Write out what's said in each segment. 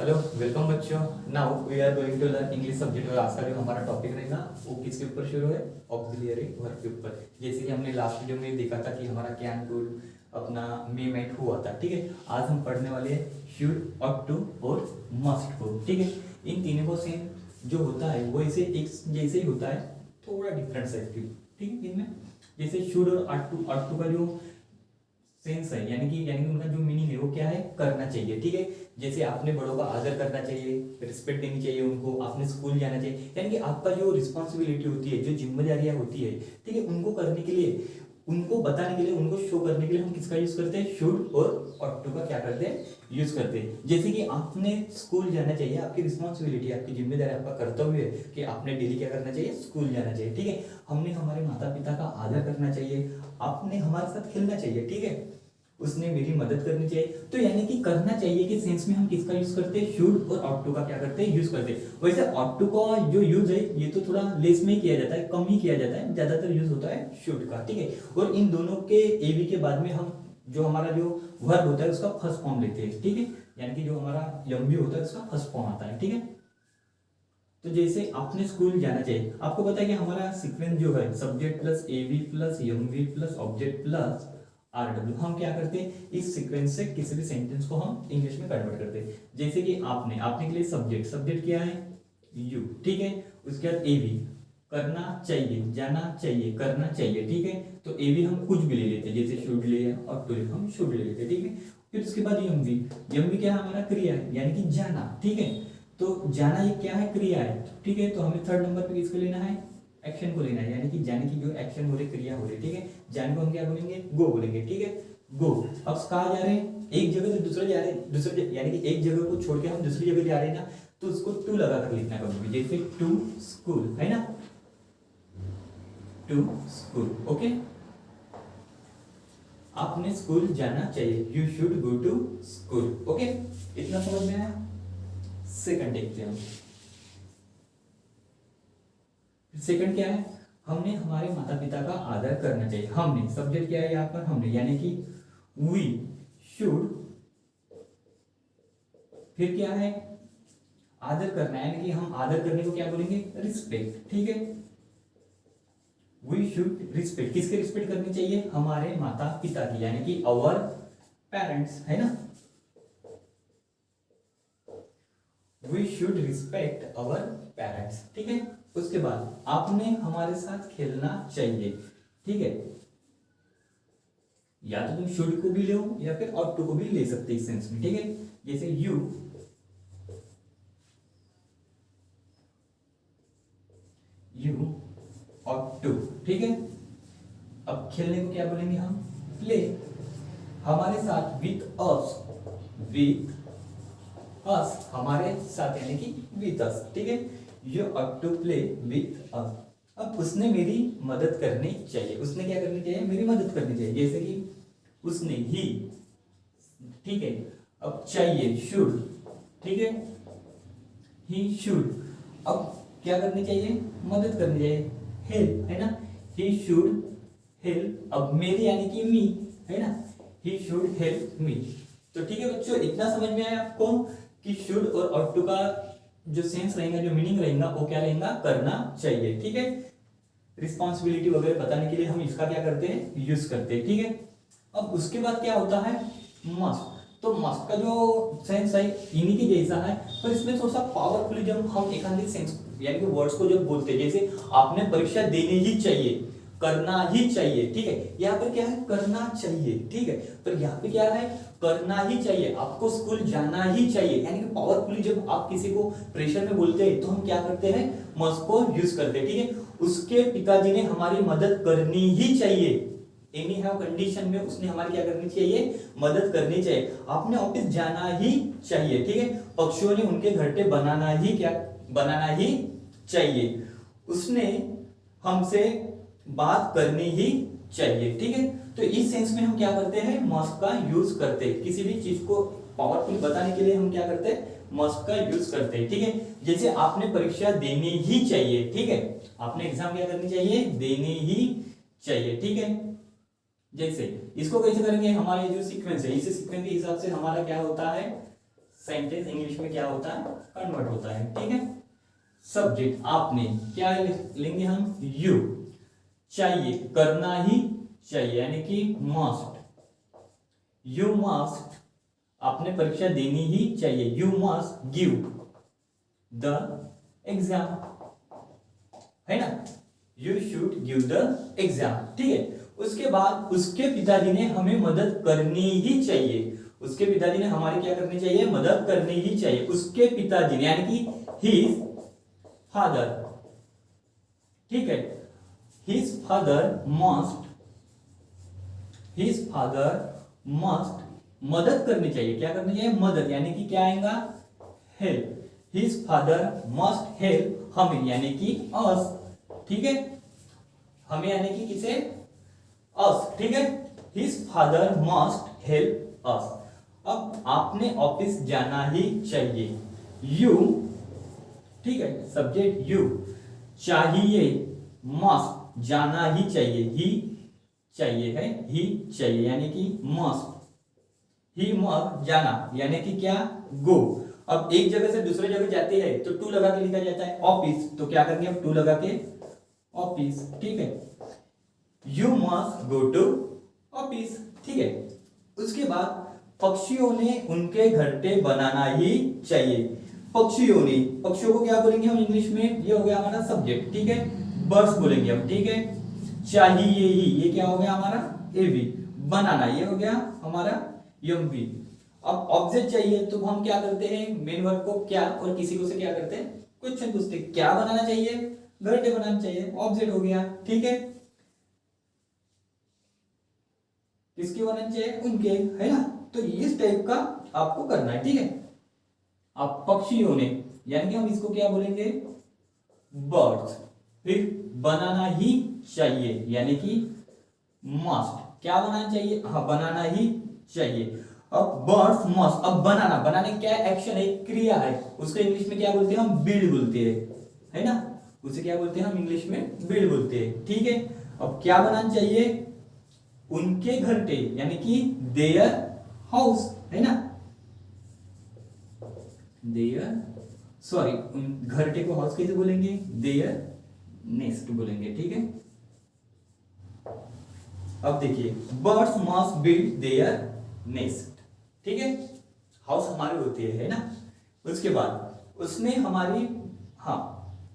Hello welcome बच्चों। Now we are going to learn English subject. और आज का जो हमारा टॉपिक रहेगा वो किसके ऊपर शुरू है? ऑक्सिलियरी वर्ब के ऊपर। जैसे कि हमने लास्ट वीडियो में देखा था कि हमारा कैन कुड अपना मे मेट हुआ था, ठीक है। आज हम पढ़ने वाले हैं शुड, ऑट टू और मस्ट को, ठीक है। इन तीनों को सेम जो होता है वो इसे एक जैसे ही होता है, थोड़ा डिफरेंस है, ठीक है इनमें। जैसे शुड और ऑट टू का जो सेंस है यानी कि उनका जो मीनिंग है वो क्या है? करना चाहिए, ठीक है। जैसे आपने बड़ों का आदर करना चाहिए, रिस्पेक्ट देनी चाहिए उनको, आपने स्कूल जाना चाहिए, यानी कि आपका जो रिस्पॉन्सिबिलिटी होती है, जो जिम्मेदारियां होती है, ठीक है, उनको करने के लिए, उनको बताने के लिए, उनको शो करने के लिए हम किसका यूज करते हैं? शुड और ऑट टू का क्या करते हैं? यूज करते हैं। जैसे कि आपने स्कूल जाना चाहिए, आपकी रिस्पॉन्सिबिलिटी, आपकी जिम्मेदारी, आपका कर्तव्य है कि आपने डेली क्या करना चाहिए? स्कूल जाना चाहिए, ठीक है। हमने हमारे माता पिता का आदर करना चाहिए, आपने हमारे साथ खेलना चाहिए, ठीक है। उसने मेरी मदद करनी चाहिए। तो यानी कि करना चाहिए के सेंस में हम किसका यूज करते हैं? शुड और ऑट टू का क्या करते हैं? यूज करते हैं। वैसे ऑट टू का जो यूज है ये तो थोड़ा लेस में किया जाता है, कम ही किया जाता है, ज्यादातर यूज होता है शुड का, ठीक है। और इन दोनों के एबी के बाद में हम जो हमारा जो वर्ब होता है उसका फर्स्ट फॉर्म लेते हैं, ठीक है। यानी कि जो हमारा यम होता है उसका फर्स्ट फॉर्म आता है, ठीक है। तो जैसे आपने स्कूल जाना चाहिए, आपको पता है कि हमारा सीक्वेंस जो है subject plus A V plus M V plus object plus R W, हम क्या करते हैं? इस सीक्वेंस से किसी भी सेंटेंस को हम इंग्लिश में कन्वर्ट करते हैं। जैसे कि आपने के लिए सब्जेक्ट क्या है? यू, ठीक है। उसके बाद एवी, करना चाहिए, जाना चाहिए, करना चाहिए, ठीक है। तो एवी हम कुछ भी ले लेते हैं, जैसे शुड ले और टू ले, हम शुड ले लेते हैं, ठीक है। फिर उसके बाद यमवी क्या है? हमारा क्रिया है, यानी कि जाना, ठीक है। तो जाना ये क्या है? क्रिया है, ठीक है। तो हमें थर्ड नंबर पे किसको लेना है? एक्शन को लेना है, यानी कि जाने की जो एक्शन हो रही, क्रिया हो रही, ठीक है। जाने को हम क्या बोलेंगे? गो बोलेंगे, ठीक है। गो। अब कहाँ जा रहे हैं? एक जगह से दूसरे जा रहे हैं, यानी कि एक जगह को छोड़ के हम दूसरी जगह जा रहे हैं ना, तो उसको टू लगा कर लिखना है कभी भी, जैसे टू स्कूल है ना, टू स्कूल, ओके। आपने स्कूल जाना चाहिए, you should go to school, okay. इतना समझ में आया? सेकंड देखते हैं हम। सेकंड क्या है? हमने हमारे माता पिता का आदर करना चाहिए। हमने, सब्जेक्ट क्या है यहाँ पर? हमने, यानी कि वी शुड, फिर क्या है? आदर करना, यानी कि हम आदर करने को क्या बोलेंगे? रिस्पेक्ट, ठीक है। वी शुड रिस्पेक्ट, किसके रिस्पेक्ट करनी चाहिए? हमारे माता पिता की, यानी कि अवर पेरेंट्स, है ना। We should respect our parents, ठीक है। उसके बाद आपने हमारे साथ खेलना चाहिए, ठीक है। या तो तुम शुड को भी लो या फिर ऑट टू को भी ले सकते इस सेंस में, ठीक है। जैसे यू ऑट टू, ठीक है। अब खेलने को क्या बोलेंगे हम? प्ले। हमारे साथ, विथ अस, हमारे साथ, यानी कि विथ अस, ठीक है। You ought to play with us. अब उसने मेरी मदद करनी चाहिए, उसने क्या करनी चाहिए? मेरी मदद करनी चाहिए, जैसे कि उसने, ही, ठीक है। अब चाहिए, शुड, ठीक है, ही शुड। अब क्या करनी चाहिए? मदद करनी चाहिए, हेल्प, है ना। ही शुड हेल्प, अब मेरी यानी कि मी, है ना, ही शुड हेल्प मी। तो ठीक है बच्चों, इतना समझ में आया आपको कि शुड और ऑट टू का जो सेंस रहेगा, जो मीनिंग रहेगा, वो क्या रहेगा? करना चाहिए, ठीक है। रिस्पॉन्सिबिलिटी वगैरह बताने के लिए हम इसका क्या करते हैं? यूज करते हैं, ठीक है। अब उसके बाद क्या होता है? मस्ट। तो मस्ट का जो सेंस है इन्हीं के जैसा है, पर इसमें थोड़ा सा पावरफुली जब हम एक आध सेंस यानी कि वर्ड्स को जब बोलते हैं, जैसे आपने परीक्षा देनी ही चाहिए, करना ही चाहिए, ठीक है। यहाँ पर क्या है? करना चाहिए, ठीक है। पर यहाँ पे क्या है? करना ही चाहिए, आपको स्कूल जाना ही चाहिए, यानी कि पावरफुली जब आप किसी को प्रेशर में बोलते हैं तो हम क्या करते हैं? मस्ट को यूज करते हैं, ठीक है। उसके पिताजी ने हमारी मदद करनी ही चाहिए, एनी हाउ कंडीशन में उसने हमारी क्या करनी चाहिए? मदद करनी चाहिए। आपने ऑफिस जाना ही चाहिए, ठीक है। पक्षियों ने उनके घर पे बनाना ही चाहिए। उसने हमसे बात करनी ही चाहिए, ठीक है। तो इस सेंस में हम क्या करते हैं? मस्ट का यूज करते हैं। किसी भी चीज को पावरफुल बताने के लिए हम क्या करते हैं? मस्ट का यूज करते हैं, ठीक है। जैसे आपने परीक्षा देनी ही चाहिए, ठीक है। आपने एग्जाम क्या करनी चाहिए? देनी ही चाहिए, ठीक है। जैसे इसको कैसे करेंगे? हमारे जो सीक्वेंस है, इस सीक्वेंस के हिसाब से हमारा क्या होता है? सेंटेंस इंग्लिश में क्या होता है, कन्वर्ट होता है। ठीक है, सब्जेक्ट आपने, क्या लेंगे हम, यू, चाहिए, करना ही चाहिए यानी कि मस्ट, यू मस्ट, आपने परीक्षा देनी ही चाहिए, you must give the exam, है ना, you should give the exam. ठीक है, उसके बाद उसके पिताजी ने हमें मदद करनी ही चाहिए, उसके पिताजी ने हमारी क्या करनी चाहिए, मदद करनी ही चाहिए, उसके पिताजी ने यानी कि हिज फादर। ठीक है, हिज फादर मस्ट मदद करनी चाहिए, क्या करनी चाहिए, मदद, यानी कि क्या आएगा, help, his father must help हमें यानी कि अस। ठीक है, हमें यानी कि किसे, अस। ठीक है, his father must help us. अब आपने ऑफिस जाना ही चाहिए, यू, ठीक है, सब्जेक्ट यू, चाहिए, मस्ट, जाना ही चाहिए, ही चाहिए है, ही चाहिए यानी कि मस्ट, ही मस्ट, जाना यानी कि क्या, गो। अब एक जगह से दूसरे जगह जाते हैं तो टू लगा के लिखा जाता है ऑफिस, तो क्या करेंगे अब, टू लगा के ऑफिस। ठीक है, you must go to office. ठीक है, उसके बाद पक्षियों ने उनके घरटे बनाना ही चाहिए, पक्षियों ने, पक्षियों को क्या बोलेंगे हम इंग्लिश में, ये हो गया हमारा सब्जेक्ट। ठीक है, बर्ड्स बोलेंगे हम। ठीक है, चाहिए ही, ये क्या हो गया हमारा, एवी, बनाना, ये हो गया हमारा यमवी। अब ऑब्जेक्ट चाहिए तो हम क्या करते हैं, मेन वर्ब को क्या और किसी को से क्या करते हैं, क्वेश्चन पूछते, क्या बनाना चाहिए, घरटे बनाना चाहिए, ऑब्जेक्ट हो गया। ठीक है, किसके बनाना चाहिए, उनके, है ना, तो इस टाइप का आपको करना है। ठीक है, अब पक्षियों ने, यानी कि हम इसको क्या बोलेंगे, बर्ड्स, फिर बनाना ही चाहिए यानी कि मस्ट, क्या बनाना चाहिए, हाँ बनाना ही चाहिए। अब बर्ड्स मस्ट, अब बनाना, बनाने क्या एक्शन है, क्रिया है, उसको इंग्लिश में क्या बोलते हैं हम, बिल्ड बोलते हैं, है ना, उसे क्या बोलते हैं हम इंग्लिश में, बिल्ड बोलते हैं। ठीक है, अब क्या बनाना चाहिए, उनके घरटे यानी कि देयर हाउस, है ना, देयर, सॉरी, घरटे को हाउस कैसे बोलेंगे, देयर नेस्ट बोलेंगे। ठीक है, अब देखिए, birds must build their nest. ठीक है, हाउस हमारी होती है ना। उसके बाद उसने हमारी, हाँ,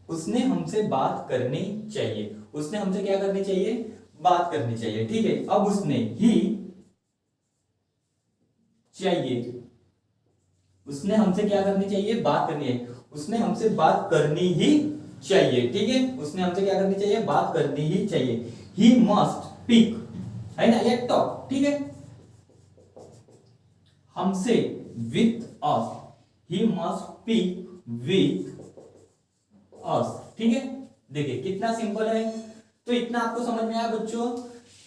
उसने हमसे बात करनी चाहिए, उसने हमसे क्या करनी चाहिए, बात करनी चाहिए। ठीक है, अब उसने ही चाहिए, उसने हमसे क्या करनी चाहिए, बात करनी है, उसने हमसे बात करनी ही चाहिए। ठीक है, उसने हमसे क्या करनी चाहिए, बात करनी ही चाहिए। ही मस्ट स्पीक, है ना, ये टॉक। ठीक है, हमसे, with us, he must speak with us. ठीक है, देखिए कितना सिंपल है। तो इतना आपको समझ में आया बच्चों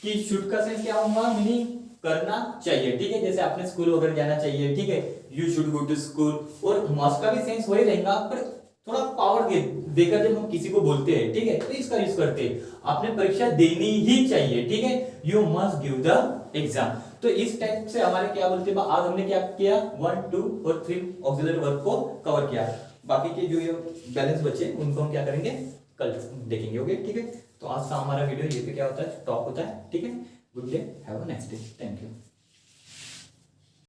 कि शुड का सेंस क्या होगा, मीनिंग करना चाहिए। ठीक है, जैसे आपने स्कूल वगैरह जाना चाहिए, ठीक है, you should go to school. और मस्ट का भी सेंस वही रहेगा, पर थोड़ा पावर देकर जब हम किसी को बोलते हैं, ठीक है, तो इसका यूज करते हैं, आपने परीक्षा देनी ही चाहिए। ठीक है, you must give the exam. तो इस टाइप से हमारे क्या बोलते हैं, आज हमने क्या किया, 1, 2 और 3 ऑक्सिलरी वर्ब को कवर किया। बाकी के जो ये बैलेंस बचे उनको हम क्या करेंगे, कल देखेंगे। ओके, ठीक है, तो आज का हमारा वीडियो ये पे क्या होता है, टॉक होता है। ठीक है, good day, have a nice day, thank you.